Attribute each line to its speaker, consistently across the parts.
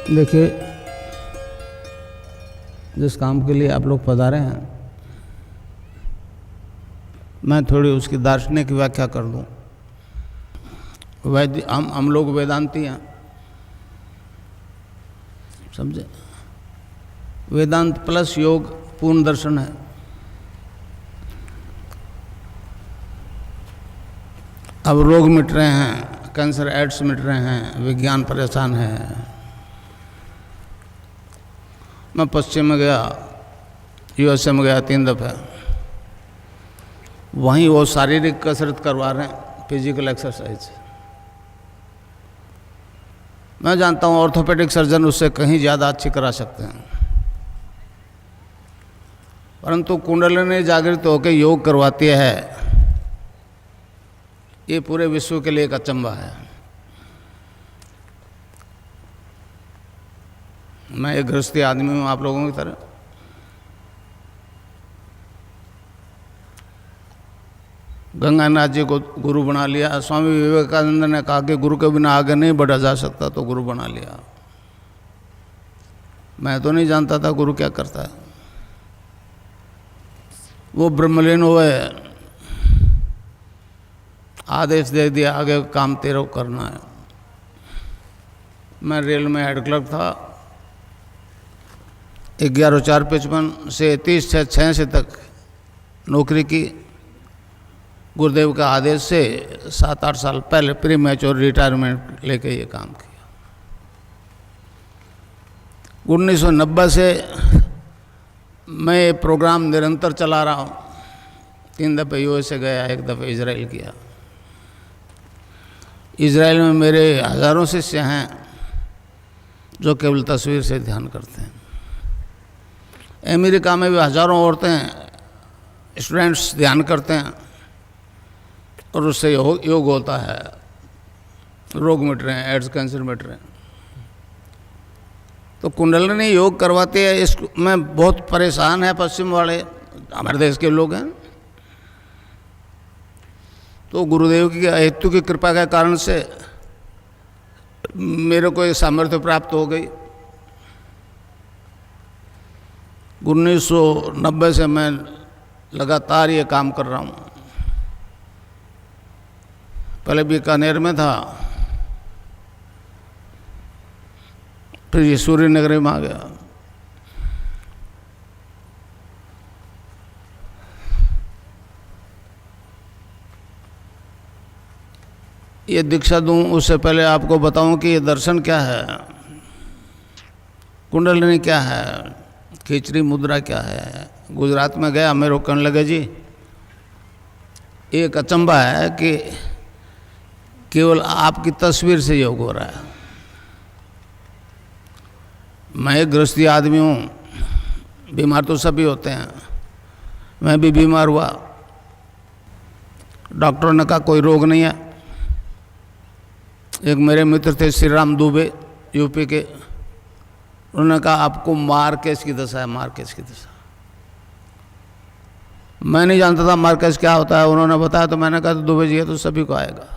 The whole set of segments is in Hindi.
Speaker 1: देखिए, जिस काम के लिए आप लोग पधारे हैं, मैं थोड़ी उसकी दार्शनिक व्याख्या कर दूं। हम लोग वेदांती हैं, समझे। वेदांत प्लस योग पूर्ण दर्शन है। अब रोग मिट रहे हैं, कैंसर एड्स मिट रहे हैं, विज्ञान परेशान है। मैं पश्चिम में गया, यूएसए में गया 3 दफ़े। वहीं वो शारीरिक कसरत करवा रहे हैं, फिजिकल एक्सरसाइज। मैं जानता हूँ ऑर्थोपेडिक सर्जन उससे कहीं ज़्यादा अच्छी करा सकते हैं, परंतु कुंडलिनी जागृत होकर योग करवाती है, ये पूरे विश्व के लिए एक अचंभा है। मैं एक गृहस्थी आदमी हूँ आप लोगों की तरह। गंगानाथ जी को गुरु बना लिया। स्वामी विवेकानंद ने कहा कि गुरु के बिना आगे नहीं बढ़ा जा सकता, तो गुरु बना लिया। मैं तो नहीं जानता था गुरु क्या करता है। वो ब्रह्मलीन हुए, आदेश दे दिया आगे काम तेरे को करना है। मैं रेल में हेड क्लर्क था। 11/4/55 से 30/6/86 तक नौकरी की। गुरुदेव के आदेश से 7-8 साल पहले प्री मैच्योर रिटायरमेंट लेके ये काम किया। 1990 से मैं ये प्रोग्राम निरंतर चला रहा हूँ। 3 दफ़े यूएसए गया, 1 दफ़े इजराइल किया। इजराइल में मेरे हज़ारों शिष्य हैं जो केवल तस्वीर से ध्यान करते हैं। अमेरिका में भी हज़ारों औरतें स्टूडेंट्स ध्यान करते हैं और उससे योग होता है, रोग मिट रहे हैं, एड्स कैंसर मिट रहे हैं। तो कुंडलिनी योग करवाते हैं। इस में बहुत परेशान है पश्चिम वाले, हमारे देश के लोग हैं। तो गुरुदेव की हेतु की कृपा के कारण से मेरे को एक सामर्थ्य प्राप्त हो गई। 1990 से मैं लगातार ये काम कर रहा हूँ। पहले बीकानेर में था, फिर ये सूर्य नगरी में आ गया। ये दीक्षा दूं उससे पहले आपको बताऊं कि ये दर्शन क्या है, कुंडलिनी क्या है, खिचड़ी मुद्रा क्या है। गुजरात में गया, मेरे को कहने लगे जी एक अचंभा है कि केवल आपकी तस्वीर से योग हो रहा है। मैं एक गृहस्थी आदमी हूँ, बीमार तो सभी होते हैं, मैं भी बीमार हुआ। डॉक्टर ने कहा कोई रोग नहीं है। एक मेरे मित्र थे श्री राम दुबे, यूपी के, उन्होंने कहा आपको मार्केस की दशा है, मार्केस की दशा। मैं नहीं जानता था मार्केस क्या होता है, उन्होंने बताया तो मैंने कहा तो दुबे जी है तो सभी को आएगा।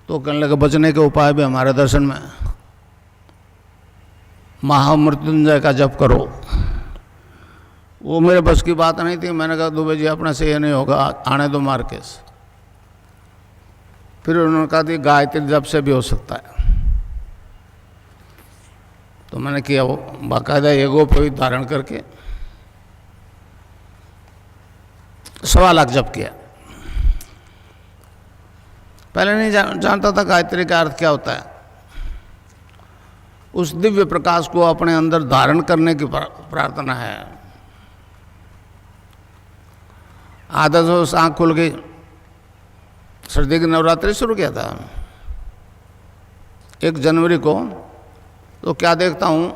Speaker 1: तो कहने लगे बचने के उपाय भी हमारे दर्शन में, महामृत्युंजय का जप करो। वो मेरे बस की बात नहीं थी। मैंने कहा दुबे जी अपने से ये नहीं होगा, आने दो मार्केस। फिर उन्होंने कहा कि गायत्री जप से भी हो सकता है। तो मैंने किया, वो बाकायदा एगोपवीत धारण करके 1.25 लाख जप किया। पहले नहीं जानता था गायत्री का अर्थ क्या होता है। उस दिव्य प्रकाश को अपने अंदर धारण करने की प्रार्थना है। आदत से आँख खुल गई, सर्दी की नवरात्रि शुरू किया था 1 जनवरी को। तो क्या देखता हूँ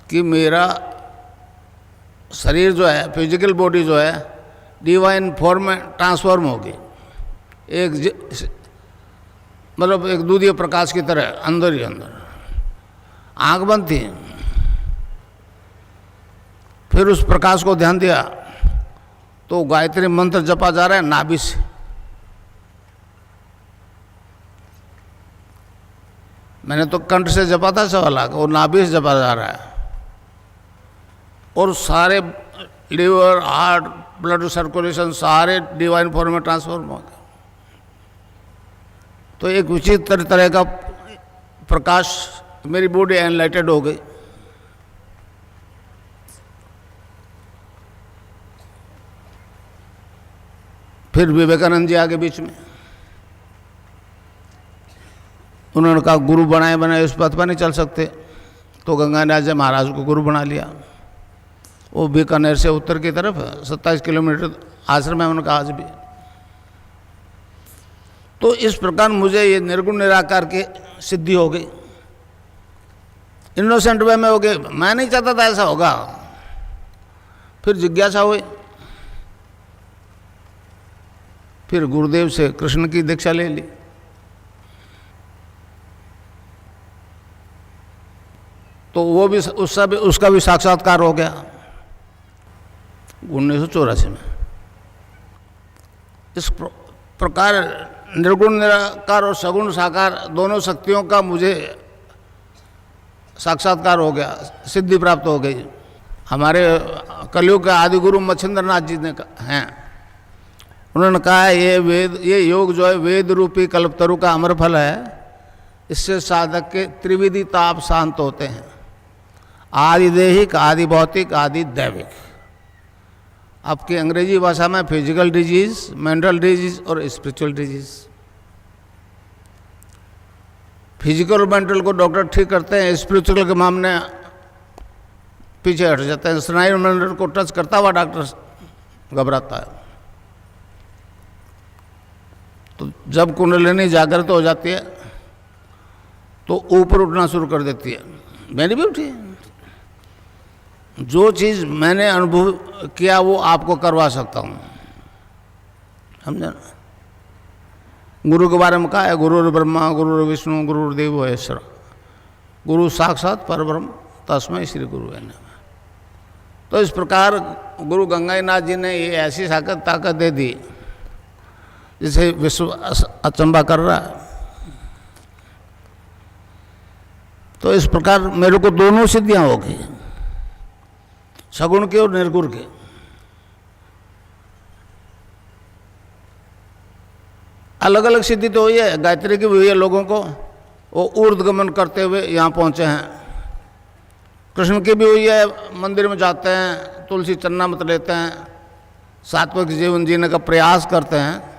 Speaker 1: कि मेरा शरीर जो है, फिजिकल बॉडी जो है, डिवाइन फॉर्म में ट्रांसफॉर्म हो गई। मतलब एक दूधीय प्रकाश की तरह अंदर ही अंदर। आँख बंद थी, फिर उस प्रकाश को ध्यान दिया तो गायत्री मंत्र जपा जा रहा है नाभि से। मैंने तो कंठ से जपा था 1.25 लाख, और नाभि से जपा जा रहा है, और सारे लीवर, हार्ट, ब्लड सर्कुलेशन सारे डिवाइन फॉर्म में ट्रांसफॉर्म हो गए। तो एक विचित्र तरह का प्रकाश, मेरी बॉडी एनलाइटेड हो गई। फिर विवेकानंद जी आगे बीच में, उन्होंने कहा गुरु बनाए बनाए इस पथ पर नहीं चल सकते, तो गंगानाथ जी महाराज को गुरु बना लिया। वो बीकानेर से उत्तर की तरफ 27 किलोमीटर आश्रम है उनका आज भी। तो इस प्रकार मुझे ये निर्गुण निराकार की सिद्धि हो गई, इनोसेंट वे में हो गए। मैं नहीं चाहता था ऐसा होगा। फिर जिज्ञासा हुई, फिर गुरुदेव से कृष्ण की दीक्षा ले ली। तो वो भी उसका भी साक्षात्कार हो गया 1984 में। इस प्रकार निर्गुण निराकार और सगुण साकार दोनों शक्तियों का मुझे साक्षात्कार हो गया, सिद्धि प्राप्त हो गई। हमारे कलयुग के आदि गुरु मच्छिंद्रनाथ जी ने हैं, उन्होंने कहा है ये योग जो है वेद रूपी कल्पतरु का अमर फल है। इससे साधक के त्रिविधि ताप शांत होते हैं, आदि देहिक, आदि भौतिक, आदि दैविक। आपकी अंग्रेजी भाषा में फिजिकल डिजीज, मेंटल डिजीज और स्पिरिचुअल डिजीज। फिजिकल और मेंटल को डॉक्टर ठीक करते हैं, स्पिरिचुअल के मामले पीछे हट जाते हैं। स्नायु मंडल को टच करता हुआ डॉक्टर घबराता है। तो जब कुंडलिनी जागृत हो जाती है तो ऊपर उठना शुरू कर देती है। मैंने भी उठी। जो चीज़ मैंने अनुभव किया वो आपको करवा सकता हूँ, समझा ना। गुरु के बारे में कहा है, गुरुर् ब्रह्मा गुरुर्विष्णु गुरुर्देवो महेश्वरा, गुरु साक्षात परब्रह्म तस्मै श्री गुरुवे नमः। तो इस प्रकार गुरु गंगानाथ जी ने ये ऐसी ताकत दे दी जिसे विश्व अचंबा कर रहा है। तो इस प्रकार मेरे को दोनों सिद्धियां हो गई, सगुण की और निर्गुण की। अलग अलग सिद्धि तो हुई है, गायत्री की भी हुई है लोगों को, वो ऊर्ध्वगमन करते हुए यहाँ पहुँचे हैं। कृष्ण की भी हुई है, मंदिर में जाते हैं, तुलसी चन्ना मत लेते हैं, सात्विक जीवन जीने का प्रयास करते हैं,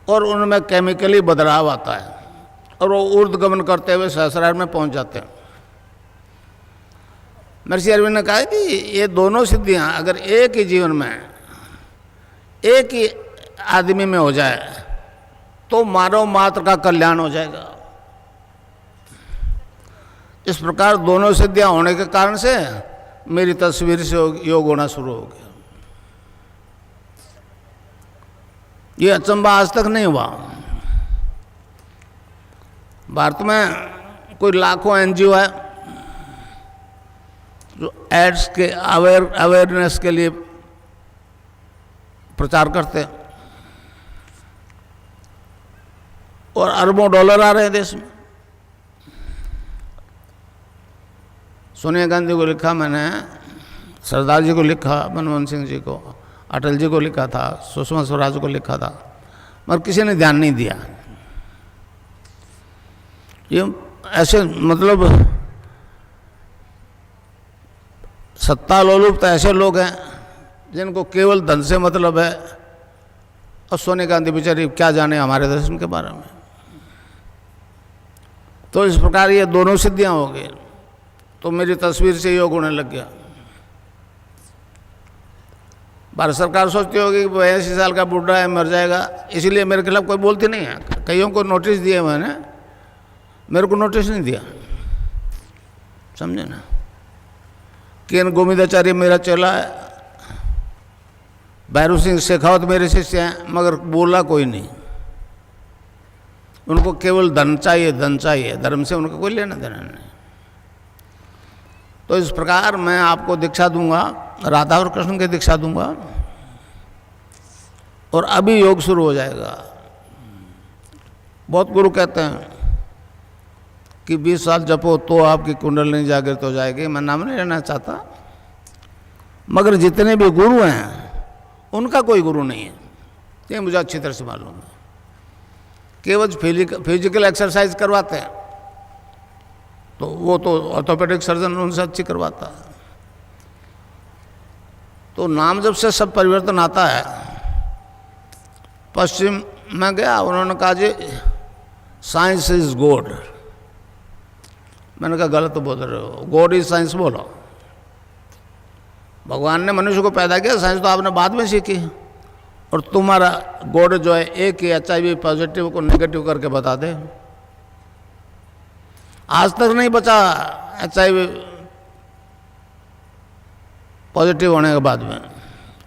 Speaker 1: और उनमें केमिकली बदलाव आता है और वो ऊर्ध्वगमन करते हुए सहस्रार में पहुँच जाते हैं। महर्षि अरविंद ने कहा कि ये दोनों सिद्धियां अगर एक ही जीवन में, एक ही आदमी में हो जाए तो मानव मात्र का कल्याण हो जाएगा। इस प्रकार दोनों सिद्धियां होने के कारण से मेरी तस्वीर से योग होना शुरू हो गया। ये अचंबा आज तक नहीं हुआ। भारत में कोई लाखों एनजीओ है जो एड्स के अवेयरनेस के लिए प्रचार करते हैं, और अरबों डॉलर आ रहे हैं देश में। सोनिया गांधी को लिखा मैंने, सरदार जी को लिखा, मनमोहन सिंह जी को, अटल जी को लिखा था, सुषमा स्वराज को लिखा था, मगर किसी ने ध्यान नहीं दिया। ये ऐसे मतलब सत्ता लोलुप तो ऐसे लोग हैं जिनको केवल धन से मतलब है, और सोनिया गांधी बेचारी क्या जाने हमारे दर्शन के बारे में। तो इस प्रकार ये दोनों सिद्धियां हो गई, तो मेरी तस्वीर से योग होने लग गया। भारत सरकार सोचती होगी कि 82 साल का बूढ़ा है, मर जाएगा, इसीलिए मेरे खिलाफ कोई बोलती नहीं है। कईयों को नोटिस दिए मैंने, मेरे को नोटिस नहीं दिया, समझे ना। केन गोविंदाचार्य मेरा चेला है, भैरू सिंह शेखावत मेरे शिष्य हैं, मगर बोला कोई नहीं। उनको केवल धन चाहिए, धन चाहिए, धर्म से उनका कोई लेना देना नहीं। तो इस प्रकार मैं आपको दीक्षा दूंगा, राधा और कृष्ण की दीक्षा दूंगा, और अभी योग शुरू हो जाएगा। बहुत गुरु कहते हैं कि 20 साल जपो तो आपकी कुंडलिनी जागृत हो जाएगी, मैं नाम नहीं लेना चाहता, मगर जितने भी गुरु हैं उनका कोई गुरु नहीं है, ये मुझे अच्छी तरह से मालूम है। केवल फिजिकल एक्सरसाइज करवाते हैं, तो वो तो ऑर्थोपेडिक सर्जन उनसे अच्छी करवाता है। तो नाम जब से सब परिवर्तन आता है। पश्चिम में गया, उन्होंने कहा जी साइंस इज गॉड। मैंने कहा गलत बोल रहे हो, गॉड इज साइंस बोलो। भगवान ने मनुष्य को पैदा किया, साइंस तो आपने बाद में सीखी, और तुम्हारा गॉड जो है एक ही HIV पॉजिटिव को नेगेटिव करके बता दे। आज तक नहीं बचा HIV पॉजिटिव होने के बाद में,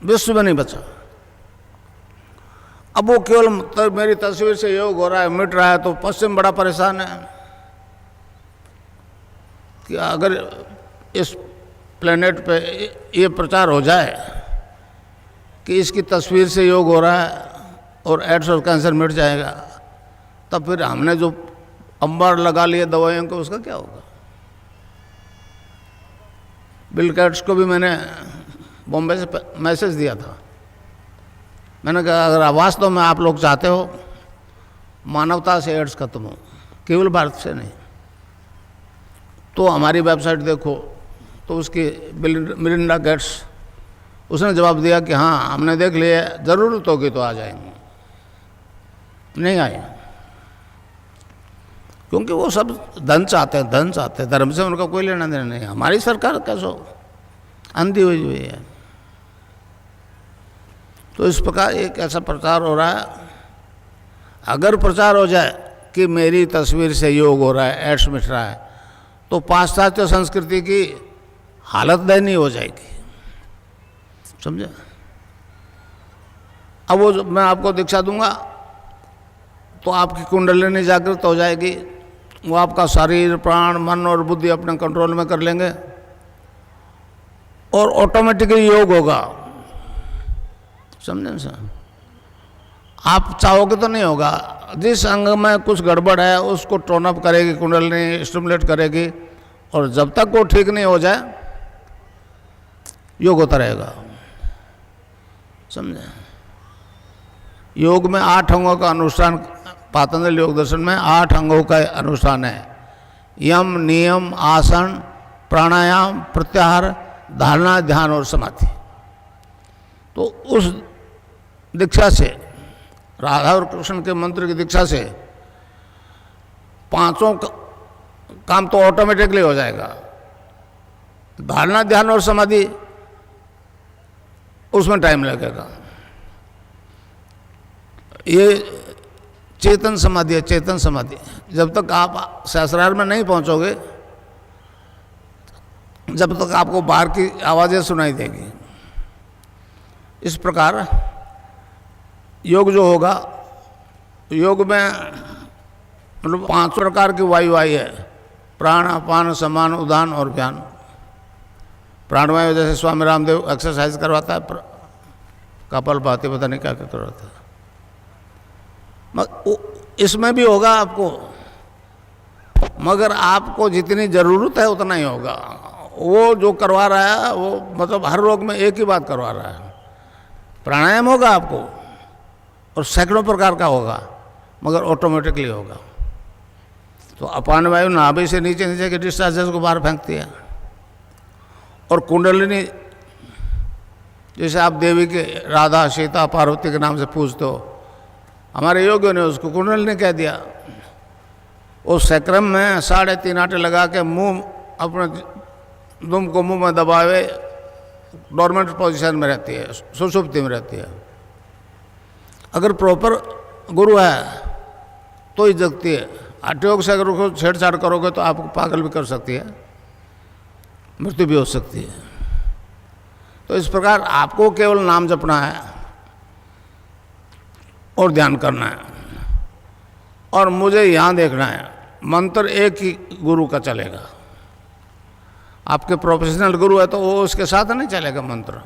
Speaker 1: विश्व में नहीं बचा। अब वो केवल मेरी तस्वीर से योग हो रहा है, मिट रहा है, तो पश्चिम बड़ा परेशान है कि अगर इस प्लेनेट पे ये प्रचार हो जाए कि इसकी तस्वीर से योग हो रहा है और एड्स और कैंसर मिट जाएगा, तब फिर हमने जो अंबार लगा लिए दवाइयों को, उसका क्या होगा। बिल गेट्स को भी मैंने बॉम्बे से मैसेज दिया था, मैंने कहा अगर वास्तव में आप लोग चाहते हो मानवता से एड्स खत्म हो, केवल भारत से नहीं, तो हमारी वेबसाइट देखो। तो उसकी मिलिंडा गेट्स, उसने जवाब दिया कि हाँ हमने देख लिया, ज़रूरत होगी तो आ जाएंगे। नहीं आए, क्योंकि वो सब धन चाहते हैं, धन चाहते हैं, धर्म से उनका कोई लेना देना नहीं। हमारी सरकार कैसो अंधी हुई है। तो इस प्रकार एक ऐसा प्रचार हो रहा है। अगर प्रचार हो जाए कि मेरी तस्वीर से योग हो रहा है, एड्स मिट रहा है, तो पाश्चात्य संस्कृति की हालत दयनीय हो जाएगी, समझे। अब वो मैं आपको दीक्षा दूंगा तो आपकी कुंडलिनी जागृत हो जाएगी, वो आपका शरीर, प्राण, मन और बुद्धि अपने कंट्रोल में कर लेंगे और ऑटोमेटिकली योग होगा, समझे सर। आप चाहोगे तो नहीं होगा। जिस अंग में कुछ गड़बड़ है उसको टोन अप करेगी कुंडलिनी, स्टिमुलेट करेगी, और जब तक वो ठीक नहीं हो जाए योग होता रहेगा, समझे। योग में 8 अंगों का अनुष्ठान, पातंजलि योग दर्शन में 8 अंगों का अनुष्ठान है। यम, नियम, आसन, प्राणायाम, प्रत्याहार, धारणा, ध्यान और समाधि। तो उस दीक्षा से, राधा और कृष्ण के मंत्र की दीक्षा से 5 काम तो ऑटोमेटिकली हो जाएगा। धारणा, ध्यान और समाधि, उसमें टाइम लगेगा। ये चेतन समाधि है, चेतन समाधि। जब तक आप सहस्रार में नहीं पहुंचोगे, जब तक आपको बाहर की आवाज़ें सुनाई देगी। इस प्रकार योग जो होगा, योग में मतलब 5 प्रकार की वायु आई है, प्राण, अपान, समान, उदान और व्यान। प्राणवायु जैसे स्वामी रामदेव एक्सरसाइज करवाता है, कपाल भाती, पता नहीं क्या क्या करवाता है, इसमें भी होगा आपको, मगर आपको जितनी ज़रूरत है उतना ही होगा। वो जो करवा रहा है वो मतलब हर रोग में एक ही बात करवा रहा है। प्राणायाम होगा आपको और सैकड़ों प्रकार का होगा, मगर ऑटोमेटिकली होगा। तो अपान वायु नाभि से नीचे नीचे के डिस्चार्जेस को बाहर फेंकती है, और कुंडलिनी जैसे आप देवी के राधा, सीता, पार्वती के नाम से पूजते हो, हमारे योगियों ने उसको कुंडलिनी कह दिया। उस सैक्रम में 3.5 आटे लगा के मुंह, अपने दुम को मुंह में दबावे, डोरमेंट पोजीशन में रहती है, सुषुप्ति में रहती है। अगर प्रॉपर गुरु है तो ही जगती है। हठयोग से अगर उसको छेड़छाड़ करोगे तो आपको पागल भी कर सकती है, मृत्यु भी हो सकती है। तो इस प्रकार आपको केवल नाम जपना है और ध्यान करना है, और मुझे यहाँ देखना है। मंत्र एक ही गुरु का चलेगा। आपके प्रोफेशनल गुरु है तो वो उसके साथ नहीं चलेगा मंत्र,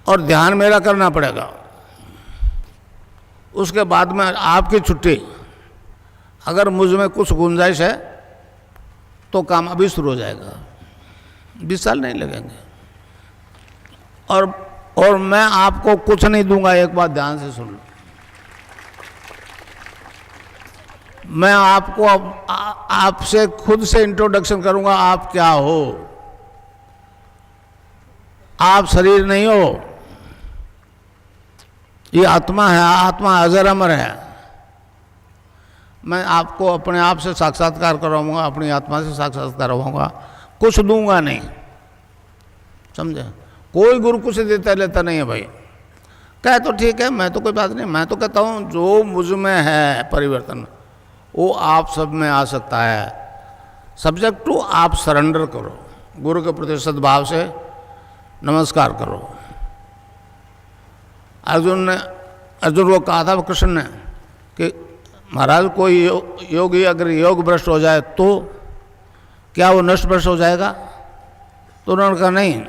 Speaker 1: और ध्यान मेरा करना पड़ेगा। उसके बाद में आपकी छुट्टी, अगर मुझ में कुछ गुंजाइश है तो काम अभी शुरू हो जाएगा, 20 साल नहीं लगेंगे। और मैं आपको कुछ नहीं दूंगा, एक बात ध्यान से सुन लो। मैं आपको आपसे खुद से इंट्रोडक्शन करूंगा, आप क्या हो। आप शरीर नहीं हो, ये आत्मा है, आत्मा अजर अमर है। मैं आपको अपने आप से साक्षात्कार करवाऊंगा, अपनी आत्मा से साक्षात्कार करवाऊंगा, कुछ दूंगा नहीं, समझे। कोई गुरु कुछ देता लेता नहीं है भाई। कहे तो ठीक है, मैं तो कोई बात नहीं, मैं तो कहता हूँ जो मुझ में है परिवर्तन वो आप सब में आ सकता है। सब्जेक्ट टू आप सरेंडर करो, गुरु के प्रति सद्भाव से नमस्कार करो। अर्जुन को कहा था कृष्ण ने कि महाराज कोई योगी अगर योग भ्रष्ट हो जाए तो क्या वो नष्ट भ्रष्ट हो जाएगा? तो उन्होंने कहा नहीं,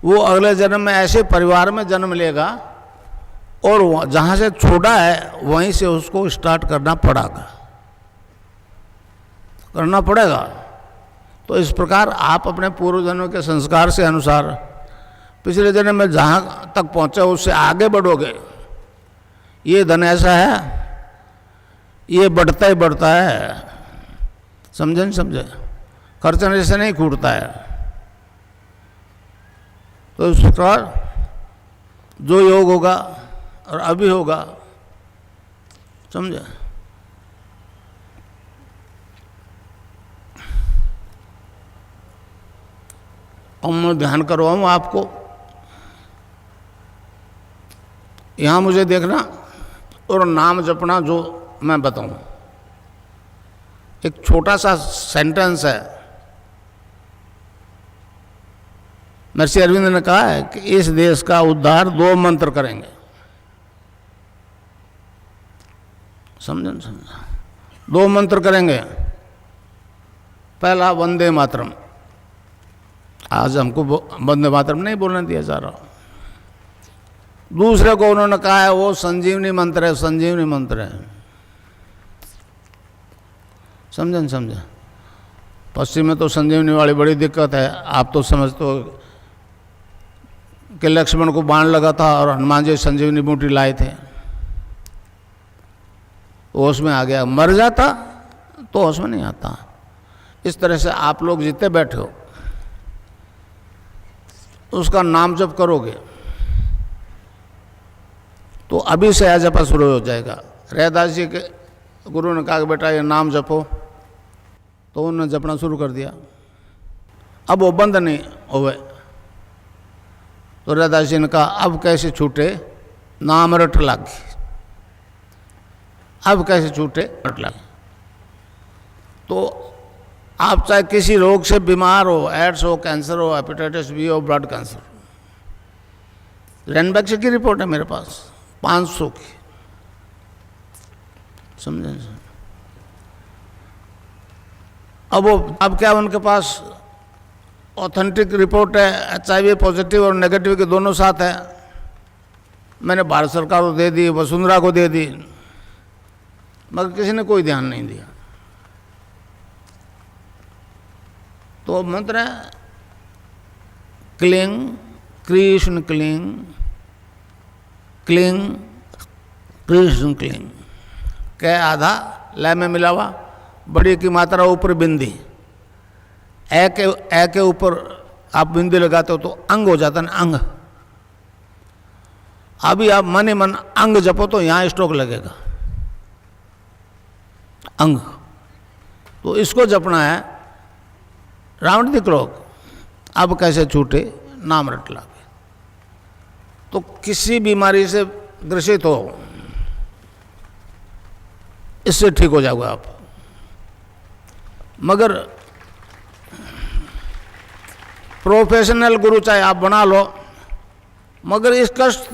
Speaker 1: वो अगले जन्म में ऐसे परिवार में जन्म लेगा और जहाँ से छोड़ा है वहीं से उसको स्टार्ट करना पड़ेगा। तो इस प्रकार आप अपने पूर्व जन्म के संस्कार से अनुसार पिछले जन्म में जहाँ तक पहुँचे उससे आगे बढ़ोगे। ये धन ऐसा है, ये बढ़ता ही बढ़ता है, समझे नहीं समझे, खर्चने से नहीं छूटता है। तो इस प्रकार जो योग होगा और अभी होगा, समझे। और मैं ध्यान करवाऊँ आपको, यहाँ मुझे देखना और नाम जपना जो मैं बताऊँ। एक छोटा सा सेंटेंस है, महर्षि अरविंद ने कहा है कि इस देश का उद्धार 2 मंत्र करेंगे। समझे? 2 मंत्र करेंगे। पहला वंदे मातरम, आज हमको वंदे मातरम नहीं बोलने दिया जा रहा। दूसरे को उन्होंने कहा है वो संजीवनी मंत्र है, संजीवनी मंत्र है। समझे? समझे? पश्चिम में तो संजीवनी वाली बड़ी दिक्कत है। आप तो समझते हो कि लक्ष्मण को बाण लगा था और हनुमान जी संजीवनी बूटी लाए थे, होश में आ गया। मर जाता तो होश में नहीं आता। इस तरह से आप लोग जितने बैठे हो उसका नाम जप करोगे तो अभी से आ जपा शुरू हो जाएगा। रैदास जी के गुरु ने कहा कि बेटा ये नाम जपो, तो उन्होंने जपना शुरू कर दिया। अब वो बंद नहीं होवे तो रैदास जी ने कहा अब कैसे छूटे, नाम रट लागी। अब कैसे छूटे, रट लागी। तो आप चाहे किसी रोग से बीमार हो, एड्स हो, कैंसर हो, हेपेटाइटिस बी हो, ब्लड कैंसर, रैनबैक्स की रिपोर्ट है मेरे पास 500 की, समझे। अब क्या उनके पास ऑथेंटिक रिपोर्ट है, HIV पॉजिटिव और नेगेटिव के दोनों साथ है। मैंने भारत सरकार को दे दी, वसुंधरा को दे दी, मगर किसी ने कोई ध्यान नहीं दिया। तो मंत्र है cling Krishna cling, cling Krishna cling. कै आधा लय में मिला हुआ, बड़ी की मात्रा ऊपर बिंदी, ए के ऊपर आप बिंदी लगाते हो तो अंग हो जाता है ना, अंग। अभी आप मन ही मन अंग जपो तो यहाँ स्ट्रोक लगेगा, अंग। तो इसको जपना है राउंड द क्लॉक। अब कैसे छूटे, नाम रट लागे। तो किसी बीमारी से ग्रसित हो, इससे ठीक हो जाओगे आप। मगर प्रोफेशनल गुरु चाहे आप बना लो, मगर इस कष्ट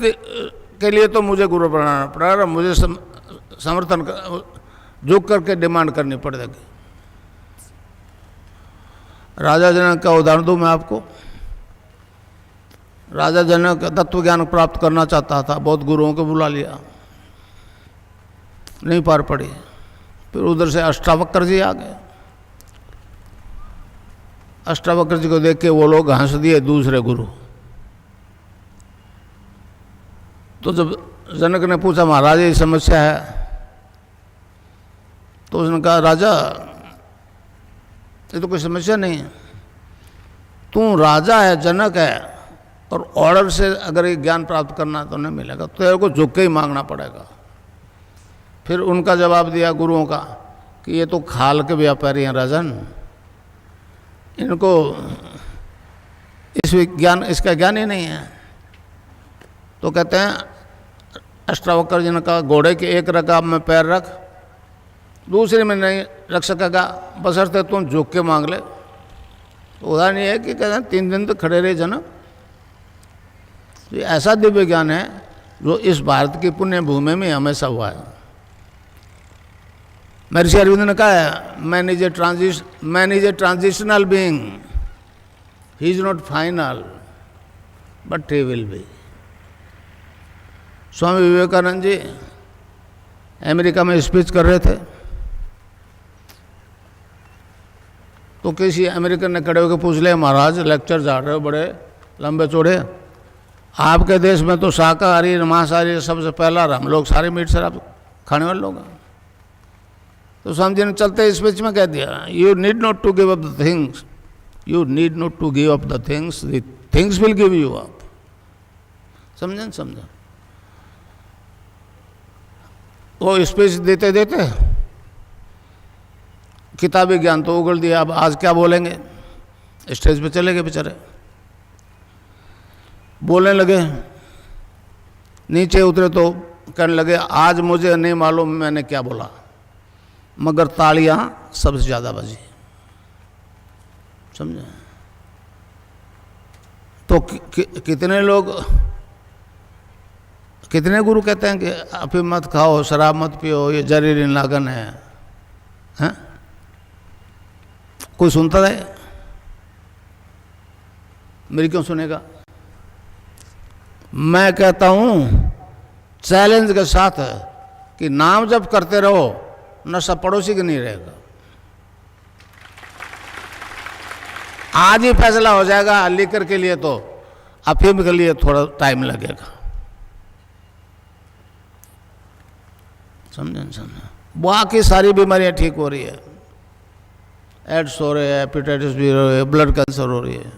Speaker 1: के लिए तो मुझे गुरु बनाना पड़ेगा, मुझे समर्थन झुक करके डिमांड करनी पड़ेगी। राजा जनक का उदाहरण दूँ मैं आपको। राजा जनक तत्व ज्ञान प्राप्त करना चाहता था, बहुत गुरुओं को बुला लिया, नहीं पार पड़ी। फिर उधर से अष्टावक्र जी आ गए। अष्टावक्र जी को देख के वो लोग हंस दिए, दूसरे गुरु। तो जब जनक ने पूछा महाराज ये समस्या है, तो उसने कहा राजा ये तो कोई समस्या नहीं है, तू राजा है, जनक है, और ऑर्डर से अगर ये ज्ञान प्राप्त करना तो नहीं मिलेगा, तो तेरे को झुक के ही मांगना पड़ेगा। फिर उनका जवाब दिया गुरुओं का कि ये तो खाल के व्यापारी हैं राजन, इनको इसका ज्ञान ही नहीं है। तो कहते हैं अष्टावक्र जी ने कहा घोड़े की एक रकाब में पैर रख, दूसरे में नहीं रख सकेगा, बशर्ते तुम झुक के मांग ले। तो उदाहरण ये है कि कहते हैं 3 दिन तक खड़े रहे जनक। तो ये ऐसा दिव्य ज्ञान है जो इस भारत की पुण्य भूमि में हमेशा हुआ है। महर्षि अरविंद ने कहा है man is a transitional being, he is not final but he will be. Swami Vivekananda ji America में स्पीच कर रहे थे, तो किसी अमेरिकन ने खड़े होकर पूछ लिया महाराज लेक्चर जा रहे हो बड़े लंबे चौड़े, आपके देश में तो शाकाहारी मांसाहारी सबसे पहला, हम लोग सारे मीट शराब खाने वाले लोग हैं। तो स्वामी जी ने चलते स्पीच में कह दिया you need not to give up the things, you need not to give up the things, the things will give you up. समझे समझो। वो स्पीच देते देते किताबी ज्ञान तो उगल दिया, अब आज क्या बोलेंगे, स्टेज पे चले गए बेचारे, बोलने लगे। नीचे उतरे तो कहने लगे आज मुझे नहीं मालूम मैंने क्या बोला, मगर तालियां सबसे ज़्यादा बजी। समझे। तो कितने लोग, कितने गुरु कहते हैं कि अफीम मत खाओ, शराब मत पियो, ये जहरीली नागन है, हैं? कोई सुनता है? मेरी क्यों सुनेगा? मैं कहता हूं चैलेंज के साथ कि नाम जप करते रहो, नशा पड़ोसी के नहीं रहेगा। आज ही फैसला हो जाएगा, लीकर के लिए तो, अफीम के लिए थोड़ा टाइम लगेगा। समझे। बाकी सारी बीमारियां ठीक हो रही है, एड्स हो रहे हैं, हेपेटाइटिस भी हो रही है, ब्लड कैंसर हो रही है।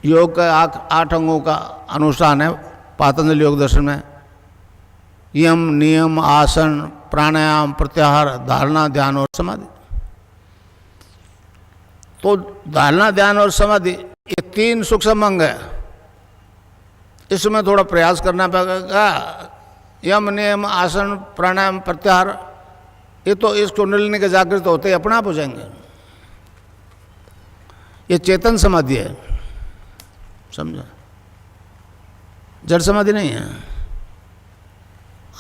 Speaker 1: योग का 8 अंगों का अनुष्ठान है पातंजलि योग दर्शन में, यम नियम आसन प्राणायाम प्रत्याहार धारणा ध्यान और समाधि। तो धारणा ध्यान और समाधि ये 3 सूक्ष्म अंग है, इसमें थोड़ा प्रयास करना पड़ेगा। यम नियम आसन प्राणायाम प्रत्याहार ये तो इस कुंडलिनी के जागृत होते ही अपने आप हो जाएंगे। ये चेतन समाधि है, समझो, जड़ समाधि नहीं है।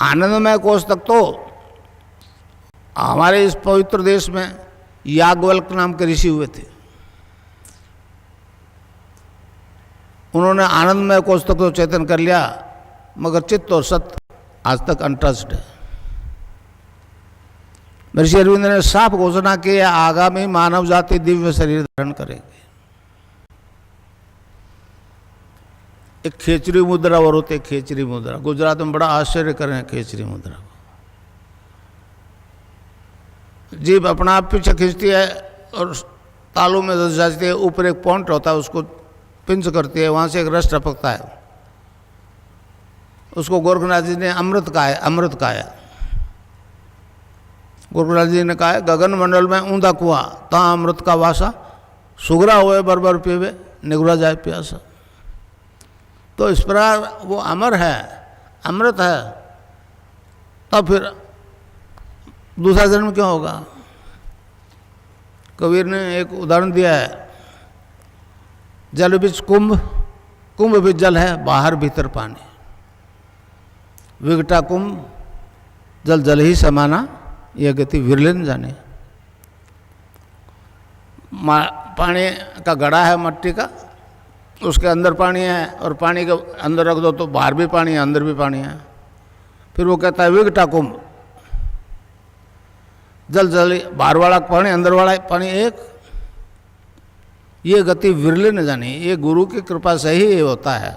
Speaker 1: आनंदमय कोष तक तो हमारे इस पवित्र देश में याज्ञवल्क्य नाम के ऋषि हुए थे, उन्होंने आनंदमय कोष तक तो चेतन कर लिया, मगर चित्त और सत्य आज तक अनटच्ड है। महर्षि अरविंद ने साफ घोषणा की आगामी मानव जाति दिव्य शरीर धारण करेगी। एक खेचरी मुद्रा और होते, खेचरी मुद्रा गुजरात में बड़ा आश्चर्य करें खेचरी मुद्रा को। जीभ अपना आप पीछे खींचती है और तालू में दस जाती है, ऊपर एक पॉइंट होता है उसको पिंच करती है, वहाँ से एक रस टपकता है, उसको गोरखनाथ जी ने अमृत कहा है। अमृत कहा है, गोरखनाथ जी ने कहा है गगन मंडल में ऊंधा कुआं ता अमृत का वासा, सुगरा हुए बरबर पीवे निगुरा जाए प्यासा। तो इस प्रकार वो अमर है, अमृत है, तब फिर दूसरा जन्म क्यों होगा? कबीर ने एक उदाहरण दिया है, जल बीच कुंभ, कुंभ भी जल है, बाहर भीतर पानी, विघटा कुंभ जल जल ही समाना, यह गति विरलन जाने। पानी का घड़ा है मट्टी का, उसके अंदर पानी है, और पानी के अंदर रख दो तो बाहर भी पानी है अंदर भी पानी है। फिर वो कहता है विघटा कुंभ, जल जल बाहर वाला पानी अंदर वाला पानी एक। ये गति विरले न जानी, ये गुरु की कृपा से ही होता है।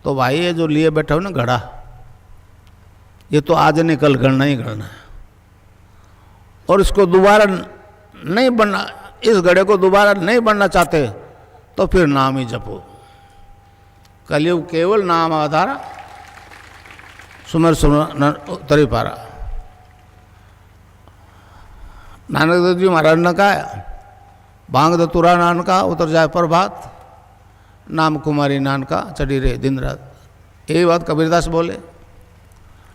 Speaker 1: तो भाई ये जो लिए बैठे हो ना घड़ा, ये तो आज नहीं कल गढ़ना ही गढ़ना है, और इसको दोबारा नहीं बनना, इस घड़े को दोबारा नहीं बनना चाहते तो फिर नाम ही जपो। कलयुग केवल नाम आधारा, सुमर सुमर उतरी पारा। नानक देव जी महाराज ने कहा, भांग दतुरा नान का उतर जाए प्रभात, नाम कुमारी नान का चढ़ी रहे दिन रात। यही बात कबीरदास बोले,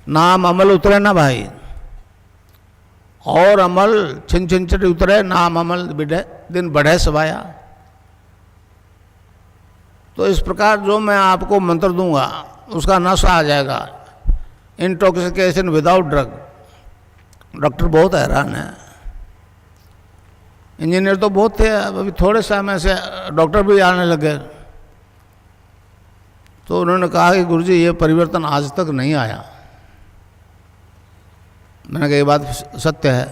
Speaker 1: नाम अमल उतरे ना भाई, और अमल छिन छिन चढ़ी उतरे, नाम अमल बिढ़े दिन बढ़े सवाया। तो इस प्रकार जो मैं आपको मंत्र दूंगा उसका नशा आ जाएगा, इंटॉक्सिकेशन विदाउट ड्रग। डॉक्टर बहुत हैरान है, इंजीनियर तो बहुत थे, अभी थोड़े समय से डॉक्टर भी आने लगे। तो उन्होंने कहा कि गुरुजी ये परिवर्तन आज तक नहीं आया। मैंने कहा ये बात सत्य है,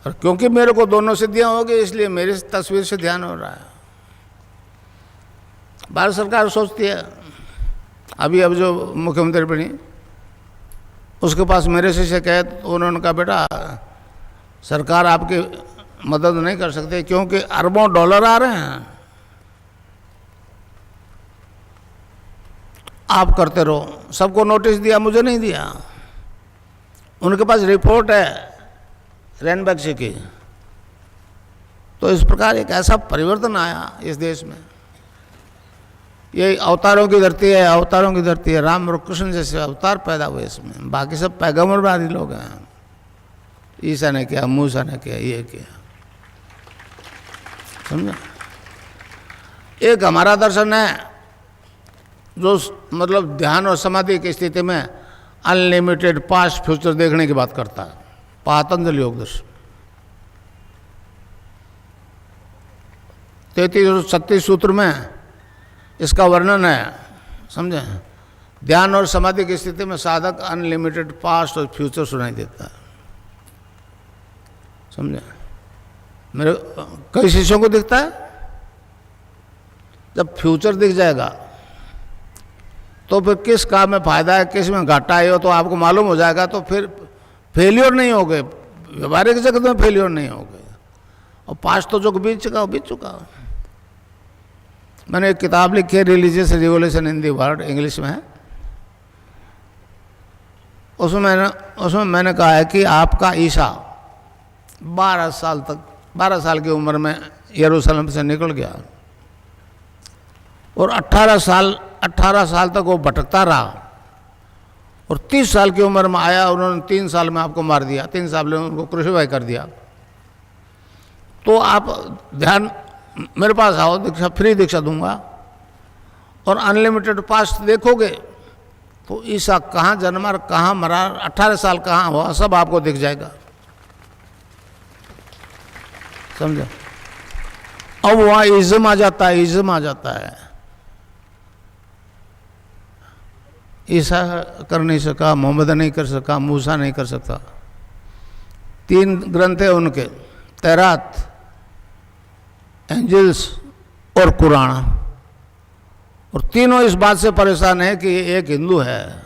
Speaker 1: और क्योंकि मेरे को दोनों सिद्धियां हो गई इसलिए मेरी तस्वीर से ध्यान हो रहा है। भारत सरकार सोचती है, अभी अब जो मुख्यमंत्री बनी उसके पास मेरे से शिकायत, तो उन्होंने कहा बेटा सरकार आपकी मदद नहीं कर सकते क्योंकि अरबों डॉलर आ रहे हैं, आप करते रहो। सबको नोटिस दिया, मुझे नहीं दिया। उनके पास रिपोर्ट है रैनबैक्सी की। तो इस प्रकार एक ऐसा परिवर्तन आया इस देश में। ये अवतारों की धरती है, अवतारों की धरती है। राम और कृष्ण जैसे अवतार पैदा हुए इसमें, बाकी सब पैगंबरवादी लोग हैं। ईसा ने किया, मूसा ने किया, ये किया, समझा। एक हमारा दर्शन है जो मतलब ध्यान और समाधि की स्थिति में अनलिमिटेड पास्ट फ्यूचर देखने की बात करता है, पातंजलि योग दर्शन 3336 सूत्र में इसका वर्णन है, समझे। ध्यान और समाधि की स्थिति में साधक अनलिमिटेड पास्ट और फ्यूचर सुनाई देता है, समझे। मेरे कई शिष्यों को दिखता है, जब फ्यूचर दिख जाएगा तो फिर किस काम में फायदा है, किस में घाटा है, तो आपको मालूम हो जाएगा। तो फिर फेलियर नहीं हो गए, व्यवहारिक जगत में फेलियर नहीं हो गए। और पास्ट तो जो बीत चुका वो बीत चुका। मैंने एक किताब लिखी है, religious revolution in the world, English में है। उसमें मैंने कहा है कि आपका ईसा 12 साल की उम्र में यरूशलेम से निकल गया और 18 साल तक वो भटकता रहा, और 30 साल की उम्र में आया, उन्होंने 3 साल में आपको मार दिया, 3 साल में उनको क्रूसिफाई कर दिया। तो आप ध्यान मेरे पास आओ, दीक्षा फ्री दीक्षा दूंगा, और अनलिमिटेड पास्ट देखोगे तो ईसा कहाँ जन्मा, कहाँ मरा, 18 साल कहाँ हुआ, सब आपको दिख जाएगा, समझो। अब वहाँ इज्म आ जाता है, इज्म आ जाता है। ईसा कर नहीं सका, मोहम्मद नहीं कर सका, मूसा नहीं कर सकता। 3 ग्रंथ है उनके, तैरात, एंजल्स और कुरान, और तीनों इस बात से परेशान है कि ये एक हिंदू है,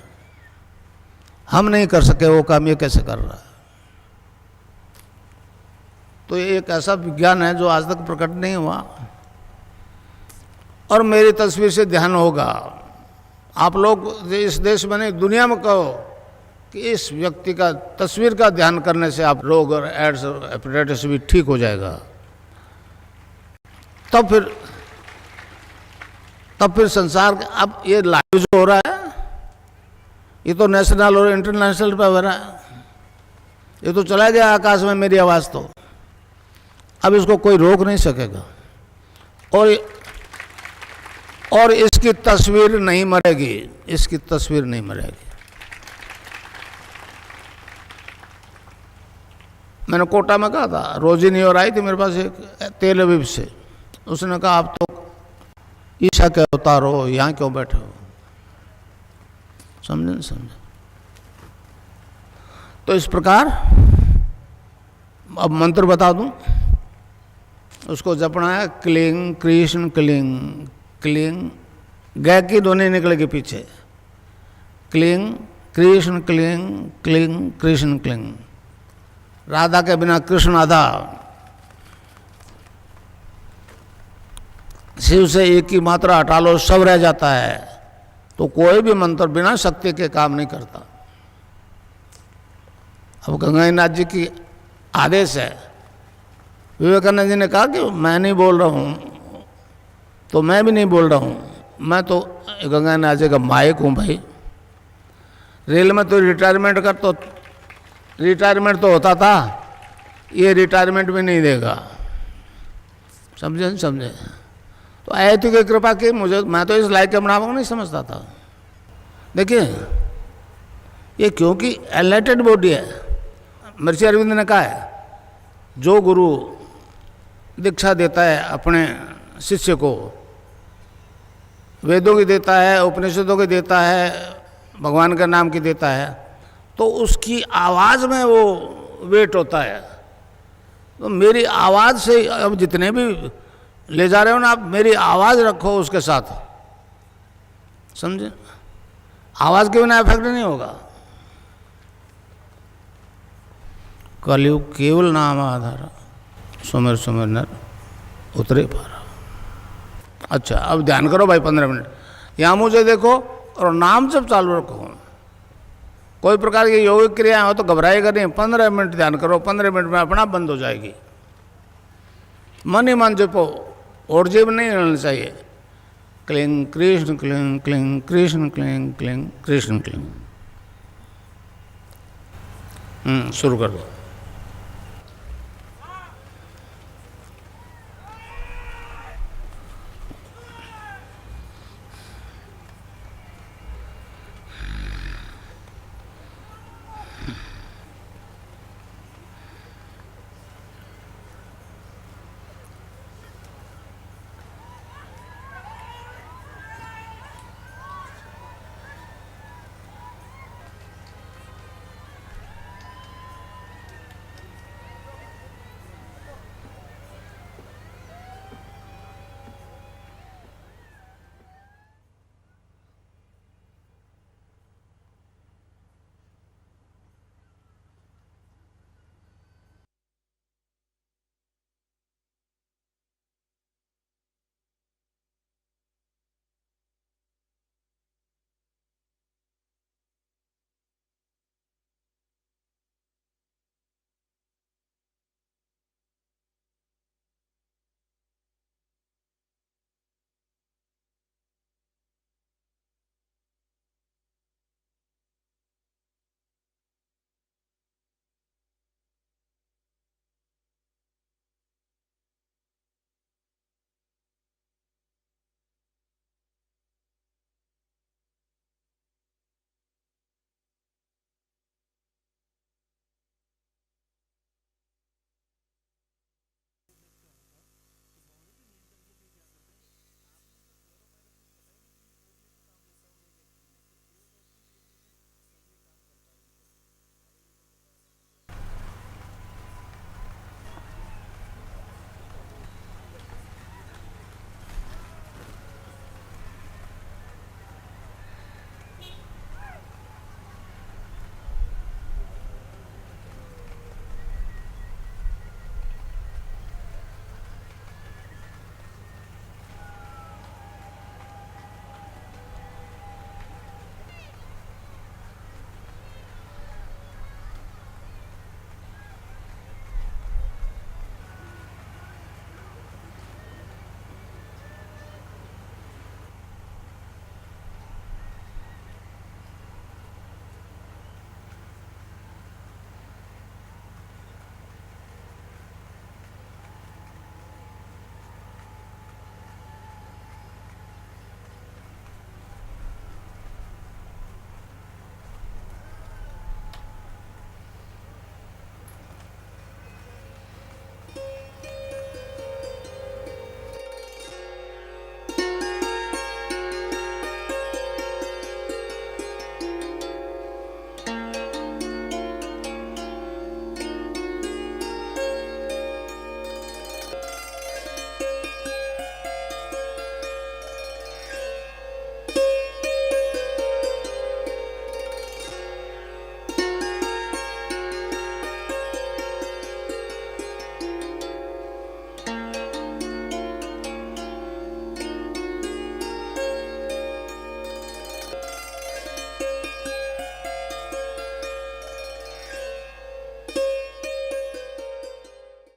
Speaker 1: हम नहीं कर सके वो काम, ये कैसे कर रहा है। तो ये एक ऐसा विज्ञान है जो आज तक प्रकट नहीं हुआ, और मेरी तस्वीर से ध्यान होगा। आप लोग इस देश में नहीं, दुनिया में कहो कि इस व्यक्ति का तस्वीर का ध्यान करने से आप रोग और एड्स और हेपेटाइटिस भी ठीक हो जाएगा। तब फिर संसार का, अब ये लाइव जो हो रहा है ये तो नेशनल और इंटरनेशनल पे हो रहा है, ये तो चला गया आकाश में मेरी आवाज़। तो अब इसको कोई रोक नहीं सकेगा, और इसकी तस्वीर नहीं मरेगी, इसकी तस्वीर नहीं मरेगी। मैंने कोटा में कहा था, रोजिनी और आई थी मेरे पास एक तेल अवीब से, उसने कहा आप तो ईसा के अवतार हो, यहाँ क्यों बैठे हो, समझे नहीं समझे। तो इस प्रकार अब मंत्र बता दूं, उसको जपना है क्लिंग कृष्ण क्लिंग, क्लिंग गै की ध्वनि निकलेगी पीछे, cling Krishna cling, cling Krishna cling. Radha के बिना कृष्ण आधा, शिव से एक की मात्रा हटा लो सब रह जाता है। तो कोई भी मंत्र बिना शक्ति के काम नहीं करता। अब गंगानाथ जी की आदेश है, विवेकानंद जी ने कहा कि मैं नहीं बोल रहा हूँ तो मैं भी नहीं बोल रहा हूँ, मैं तो गंगानाथ जी का माइक हूँ भाई। रेल में तो रिटायरमेंट तो होता था, ये रिटायरमेंट भी नहीं देगा, समझे नहीं समझे। तो आयतु की कृपा की मुझे, मैं तो इस लायक के बनावा नहीं समझता था। देखिए ये क्योंकि एनलाइटेड बॉडी है। महर्षि अरविंद ने कहा है, जो गुरु दीक्षा देता है अपने शिष्य को, वेदों की देता है, उपनिषदों की देता है, भगवान का नाम की देता है, तो उसकी आवाज़ में वो वेट होता है। तो मेरी आवाज़ से अब जितने भी ले जा रहे हो ना आप, मेरी आवाज़ रखो उसके साथ, समझे। आवाज़ के बिना इफेक्ट नहीं होगा। कलयुग केवल नाम आधार, सुमिर सुमिर नर उतरे पारा। अच्छा अब ध्यान करो भाई 15 मिनट, यहाँ मुझे देखो और नाम जब चालू रखो। कोई प्रकार की योगिक क्रियाएं हो तो घबराएगा नहीं, 15 मिनट ध्यान करो, 15 मिनट में अपना बंद हो जाएगी। मन ही मन जपो और जीव नहीं रहना चाहिए। Cling Krishna cling, cling Krishna cling, cling Krishna cling. शुरू कर दो।